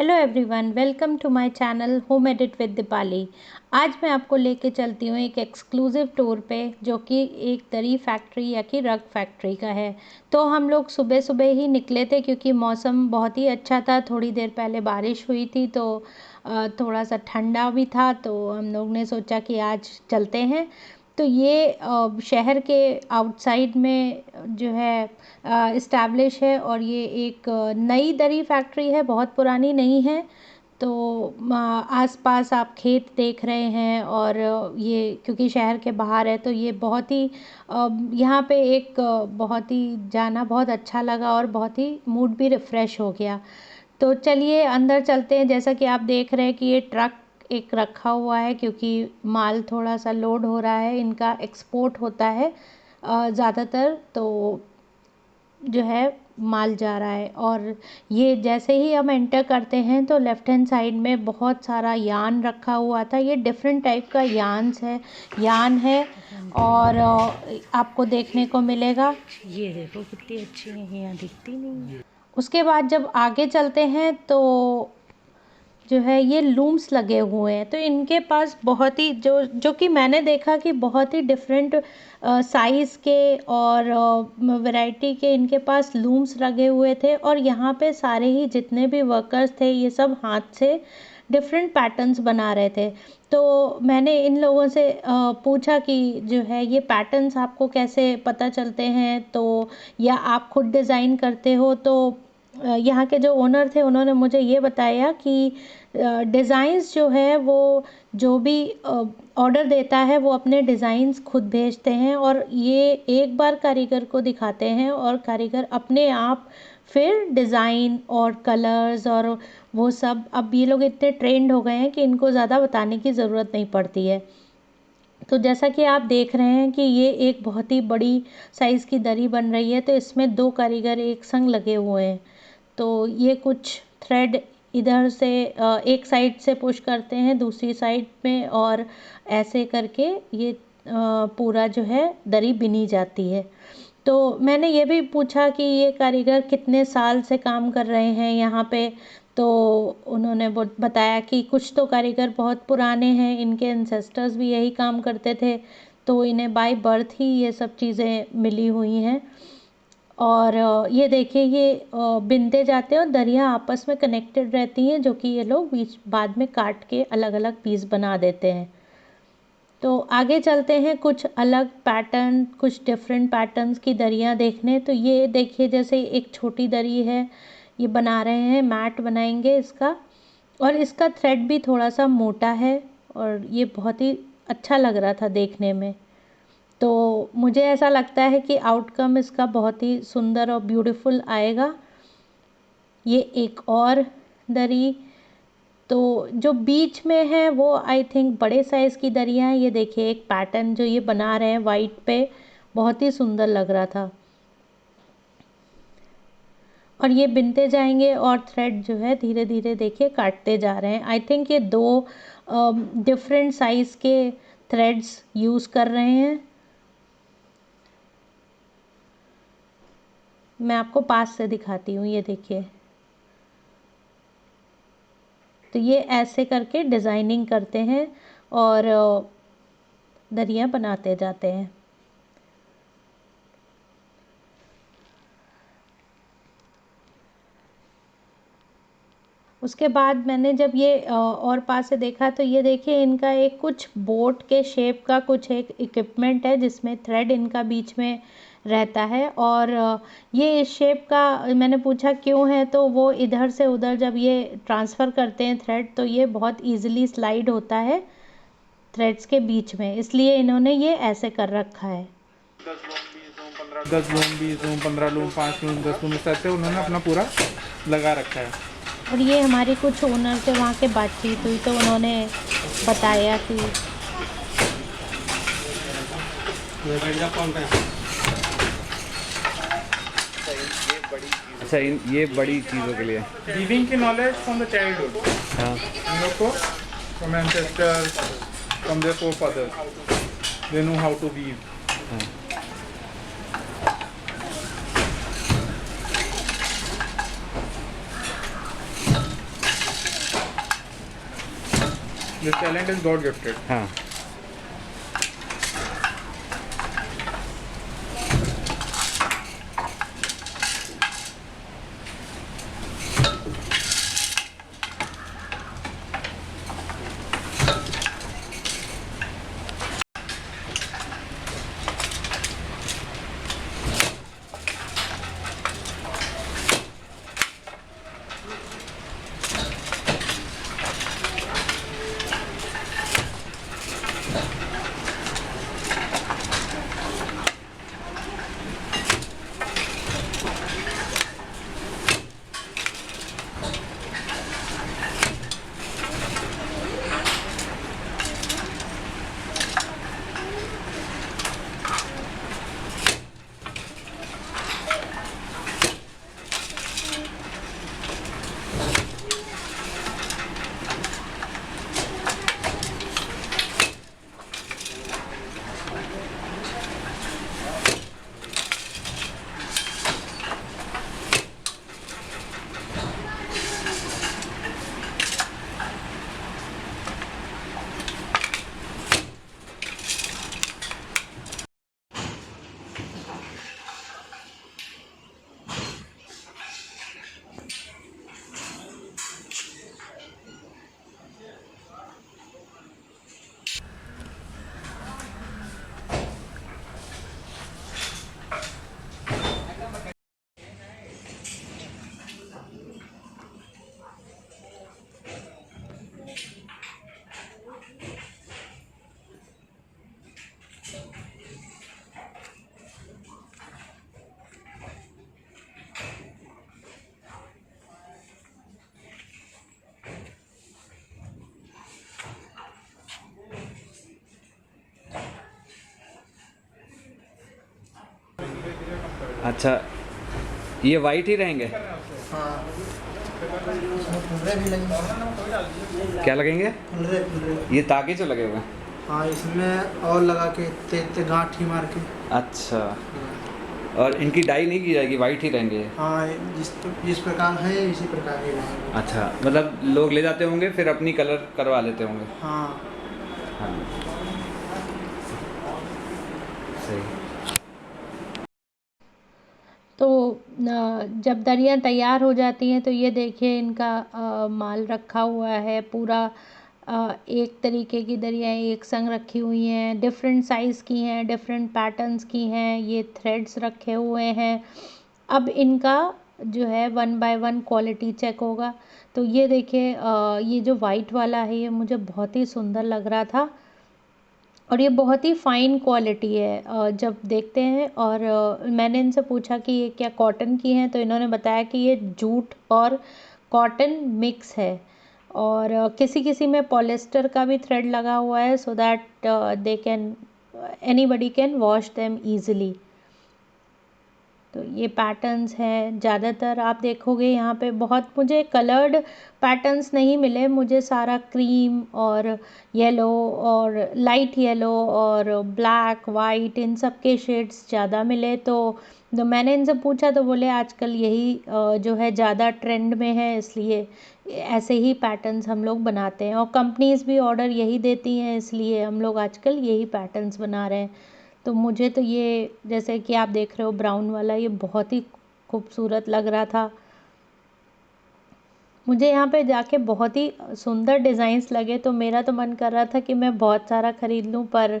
Hello everyone, welcome to my channel home edit with Deepali. आज मैं आपको लेके चलती हूँ एक एक्सक्लूसिव टूर पे, जो कि एक दरी फैक्ट्री या कि रग फैक्ट्री का है। तो हम लोग सुबह सुबह ही निकले थे क्योंकि मौसम बहुत ही अच्छा था। थोड़ी देर पहले बारिश हुई थी तो थोड़ा सा ठंडा भी था, तो हम लोग ने सोचा कि आज चलते हैं। तो ये शहर के आउटसाइड में जो है इस्टेब्लिश है, और ये एक नई दरी फैक्ट्री है, बहुत पुरानी नहीं है। तो आसपास आप खेत देख रहे हैं, और ये क्योंकि शहर के बाहर है तो ये बहुत ही यहाँ पे एक बहुत ही जाना बहुत अच्छा लगा, और बहुत ही मूड भी रिफ़्रेश हो गया। तो चलिए अंदर चलते हैं। जैसा कि आप देख रहे हैं कि ये ट्रक एक रखा हुआ है, क्योंकि माल थोड़ा सा लोड हो रहा है, इनका एक्सपोर्ट होता है ज़्यादातर, तो जो है माल जा रहा है। और ये जैसे ही हम एंटर करते हैं तो लेफ़्ट हैंड साइड में बहुत सारा यान रखा हुआ था। ये डिफरेंट टाइप का यान है, और आपको देखने को मिलेगा। ये देखो कितनी अच्छी है, यहाँ दिखती नहीं है। उसके बाद जब आगे चलते हैं तो जो है ये लूम्स लगे हुए हैं। तो इनके पास बहुत ही जो कि मैंने देखा कि बहुत ही डिफरेंट साइज़ के और वैरायटी के इनके पास लूम्स लगे हुए थे। और यहाँ पे सारे ही जितने भी वर्कर्स थे ये सब हाथ से डिफरेंट पैटर्न्स बना रहे थे। तो मैंने इन लोगों से पूछा कि जो है ये पैटर्न्स आपको कैसे पता चलते हैं, तो या आप खुद डिज़ाइन करते हो। तो यहाँ के जो ओनर थे उन्होंने मुझे ये बताया कि डिज़ाइंस जो है वो जो भी ऑर्डर देता है वो अपने डिज़ाइंस खुद भेजते हैं, और ये एक बार कारीगर को दिखाते हैं और कारीगर अपने आप फिर डिज़ाइन और कलर्स और वो सब, अब ये लोग इतने ट्रेंड हो गए हैं कि इनको ज़्यादा बताने की ज़रूरत नहीं पड़ती है। तो जैसा कि आप देख रहे हैं कि ये एक बहुत ही बड़ी साइज़ की दरी बन रही है, तो इसमें 2 कारीगर एक संग लगे हुए हैं। तो ये कुछ थ्रेड इधर से एक साइड से पुश करते हैं दूसरी साइड में, और ऐसे करके ये पूरा जो है दरी बिनी जाती है। तो मैंने ये भी पूछा कि ये कारीगर कितने साल से काम कर रहे हैं यहाँ पे। तो उन्होंने बताया कि कुछ तो कारीगर बहुत पुराने हैं, इनके एंसेस्टर्स भी यही काम करते थे, तो इन्हें बाय बर्थ ही ये सब चीज़ें मिली हुई हैं। और ये देखिए ये बिनते जाते हैं और दरिया आपस में कनेक्टेड रहती हैं, जो कि ये लोग बीच बाद में काट के अलग अलग पीस बना देते हैं। तो आगे चलते हैं कुछ अलग पैटर्न, कुछ डिफरेंट पैटर्न्स की दरियाँ देखने। तो ये देखिए जैसे एक छोटी दरी है, ये बना रहे हैं, मैट बनाएंगे इसका, और इसका थ्रेड भी थोड़ा सा मोटा है, और ये बहुत ही अच्छा लग रहा था देखने में। तो मुझे ऐसा लगता है कि आउटकम इसका बहुत ही सुंदर और ब्यूटीफुल आएगा। ये एक और दरी, तो जो बीच में है वो आई थिंक बड़े साइज़ की दरियाँ हैं। ये देखिए एक पैटर्न जो ये बना रहे हैं वाइट पे, बहुत ही सुंदर लग रहा था। और ये बिनते जाएंगे और थ्रेड जो है धीरे धीरे देखिए काटते जा रहे हैं। आई थिंक ये 2 डिफरेंट साइज़ के थ्रेड्स यूज़ कर रहे हैं। मैं आपको पास से दिखाती हूँ, ये देखिए। तो ये ऐसे करके डिज़ाइनिंग करते हैं और दरियाँ बनाते जाते हैं। उसके बाद मैंने जब ये और पास से देखा तो ये देखिए इनका एक कुछ बोट के शेप का कुछ एक इक्विपमेंट है, जिसमें थ्रेड इनका बीच में रहता है। और ये इस शेप का मैंने पूछा क्यों है, तो वो इधर से उधर जब ये ट्रांसफ़र करते हैं थ्रेड, तो ये बहुत ईज़िली स्लाइड होता है थ्रेड्स के बीच में, इसलिए इन्होंने ये ऐसे कर रखा है। 10 loom 20 loom 15 loom 5 loom 10 loom इस तरह से उन्होंने अपना पूरा लगा रखा है। और ये हमारी कुछ ओनर से वहाँ के बातचीत हुई तो उन्होंने बताया कि अच्छा ये बड़ी चीज़ों के लिए वीविंग की नॉलेज फ्रॉम द चाइल्डहुड। हाँ हम लोग को from ancestors from their forefathers they know how to weave. हाँ This talent is God gifted. हाँ. अच्छा, ये वाइट ही रहेंगे? हाँ, इसमें फुलरे भी लगेंगे। क्या लगेंगे? फुलरे। ये ताकि जो लगे हुए हैं? हाँ, इसमें और लगा के ते गांठ ही मार के। अच्छा, और इनकी डाई नहीं की जाएगी, वाइट ही रहेंगे? हाँ, जिस प्रकार है इसी प्रकार ही रहेंगे। अच्छा, मतलब लोग ले जाते होंगे फिर अपनी कलर करवा लेते होंगे? हाँ। हाँ, सही। तो जब दरियाँ तैयार हो जाती हैं तो ये देखिए इनका माल रखा हुआ है पूरा। एक तरीके की दरियाँ एक संग रखी हुई हैं, डिफरेंट साइज़ की हैं, डिफरेंट पैटर्न्स की हैं, ये थ्रेड्स रखे हुए हैं। अब इनका जो है 1 बाय 1 क्वालिटी चेक होगा। तो ये देखिए ये जो वाइट वाला है ये मुझे बहुत ही सुंदर लग रहा था और ये बहुत ही फ़ाइन क्वालिटी है जब देखते हैं। और मैंने इनसे पूछा कि ये क्या कॉटन की हैं, तो इन्होंने बताया कि ये जूट और कॉटन मिक्स है और किसी किसी में पॉलिस्टर का भी थ्रेड लगा हुआ है so that they can anybody can wash them easily. तो ये पैटर्न्स हैं ज़्यादातर आप देखोगे यहाँ पे बहुत मुझे कलर्ड पैटर्न्स नहीं मिले, मुझे सारा क्रीम और येलो और लाइट येलो और ब्लैक वाइट इन सब के शेड्स ज़्यादा मिले। तो मैंने इनसे पूछा तो बोले आजकल यही जो है ज़्यादा ट्रेंड में है, इसलिए ऐसे ही पैटर्न्स हम लोग बनाते हैं और कंपनीज़ भी ऑर्डर यही देती हैं, इसलिए हम लोग आजकल यही पैटर्न्स बना रहे हैं। तो मुझे तो ये जैसे कि आप देख रहे हो ब्राउन वाला ये बहुत ही खूबसूरत लग रहा था। मुझे यहाँ पे जाके बहुत ही सुंदर डिज़ाइंस लगे तो मेरा तो मन कर रहा था कि मैं बहुत सारा ख़रीद लूँ, पर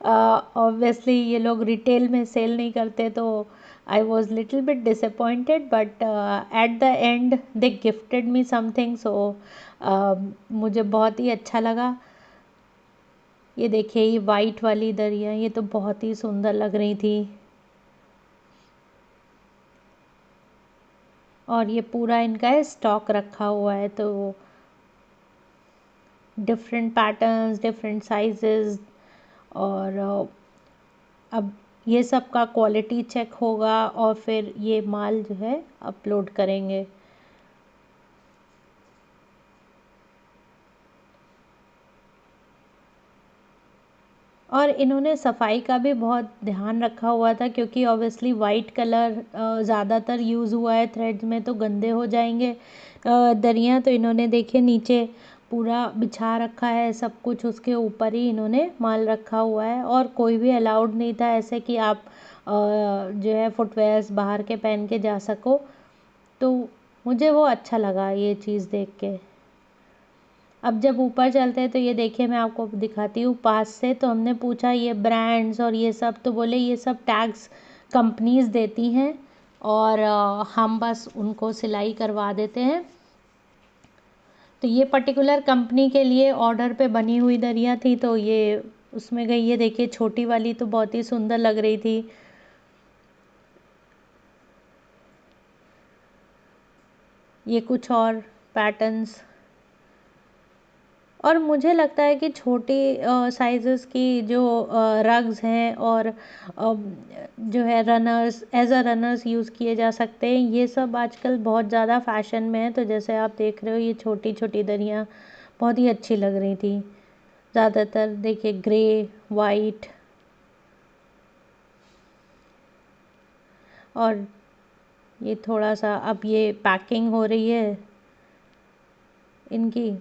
ऑब्वियसली ये लोग रिटेल में सेल नहीं करते तो I was little bit disappointed, but at the end they gifted me something, so मुझे बहुत ही अच्छा लगा। ये देखिए ये वाइट वाली दरिया ये तो बहुत ही सुंदर लग रही थी और ये पूरा इनका स्टॉक रखा हुआ है। तो डिफरेंट पैटर्न्स डिफरेंट साइजेस और अब ये सब का क्वालिटी चेक होगा और फिर ये माल जो है अपलोड करेंगे। और इन्होंने सफाई का भी बहुत ध्यान रखा हुआ था क्योंकि ऑब्वियसली वाइट कलर ज़्यादातर यूज़ हुआ है थ्रेड्स में तो गंदे हो जाएंगे दरियाँ। तो इन्होंने देखिए नीचे पूरा बिछा रखा है, सब कुछ उसके ऊपर ही इन्होंने माल रखा हुआ है। और कोई भी अलाउड नहीं था ऐसे कि आप जो है फुटवेयर्स बाहर के पहन के जा सको। तो मुझे वो अच्छा लगा ये चीज़ देख के। अब जब ऊपर चलते हैं तो ये देखिए, मैं आपको दिखाती हूँ पास से। तो हमने पूछा ये ब्रांड्स और ये सब, तो बोले ये सब टैग्स कंपनीज देती हैं और हम बस उनको सिलाई करवा देते हैं। तो ये पर्टिकुलर कंपनी के लिए ऑर्डर पे बनी हुई दरियाँ थी, तो ये उसमें गई। ये देखिए छोटी वाली तो बहुत ही सुंदर लग रही थी। ये कुछ और पैटर्न्स, और मुझे लगता है कि छोटी साइज़ेस की जो रग्स हैं और जो है runners, as a runners use किए जा सकते हैं, ये सब आजकल बहुत ज़्यादा फैशन में है। तो जैसे आप देख रहे हो ये छोटी छोटी दरियाँ बहुत ही अच्छी लग रही थी। ज़्यादातर देखिए ग्रे, वाइट, और ये थोड़ा सा अब ये पैकिंग हो रही है इनकी।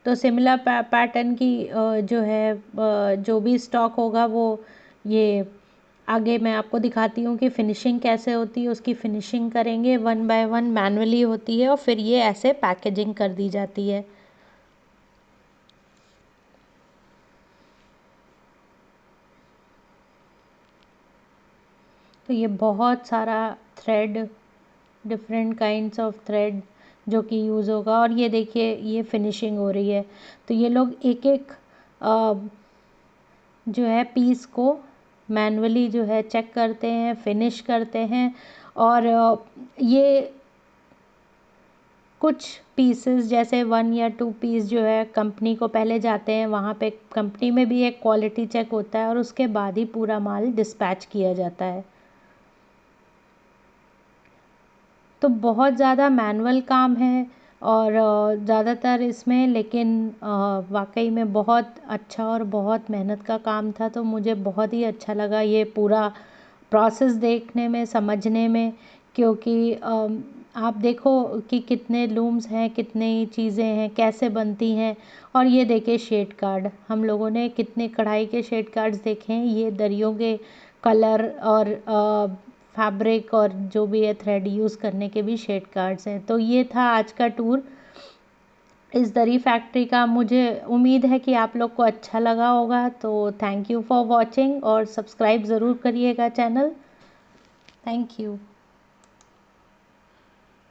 तो सिमिलर पैटर्न की जो है जो भी स्टॉक होगा वो ये आगे मैं आपको दिखाती हूँ कि फिनिशिंग कैसे होती है। उसकी फिनिशिंग करेंगे 1 बाय 1 मैनुअली होती है और फिर ये ऐसे पैकेजिंग कर दी जाती है। तो ये बहुत सारा thread, different kinds of thread जो कि यूज़ होगा। और ये देखिए ये फिनिशिंग हो रही है। तो ये लोग एक एक जो है पीस को मैनुअली जो है चेक करते हैं, फिनिश करते हैं। और ये कुछ पीसेस जैसे 1 या 2 पीस जो है कंपनी को पहले जाते हैं, वहाँ पे कंपनी में भी एक क्वालिटी चेक होता है और उसके बाद ही पूरा माल डिस्पैच किया जाता है। तो बहुत ज़्यादा मैनुअल काम है और ज़्यादातर इसमें, लेकिन वाकई में बहुत अच्छा और बहुत मेहनत का काम था। तो मुझे बहुत ही अच्छा लगा ये पूरा प्रोसेस देखने में, समझने में, क्योंकि आप देखो कि कितने लूम्स हैं, कितनी चीज़ें हैं, कैसे बनती हैं। और ये देखिए शेड कार्ड, हम लोगों ने कितने कढ़ाई के शेड कार्ड्स देखे हैं। ये दरियों के कलर और फैब्रिक और जो भी है थ्रेड यूज़ करने के भी शेड कार्ड्स हैं। तो ये था आज का टूर इस दरी फैक्ट्री का। मुझे उम्मीद है कि आप लोग को अच्छा लगा होगा। तो थैंक यू फॉर वॉचिंग और सब्सक्राइब ज़रूर करिएगा चैनल। Thank you.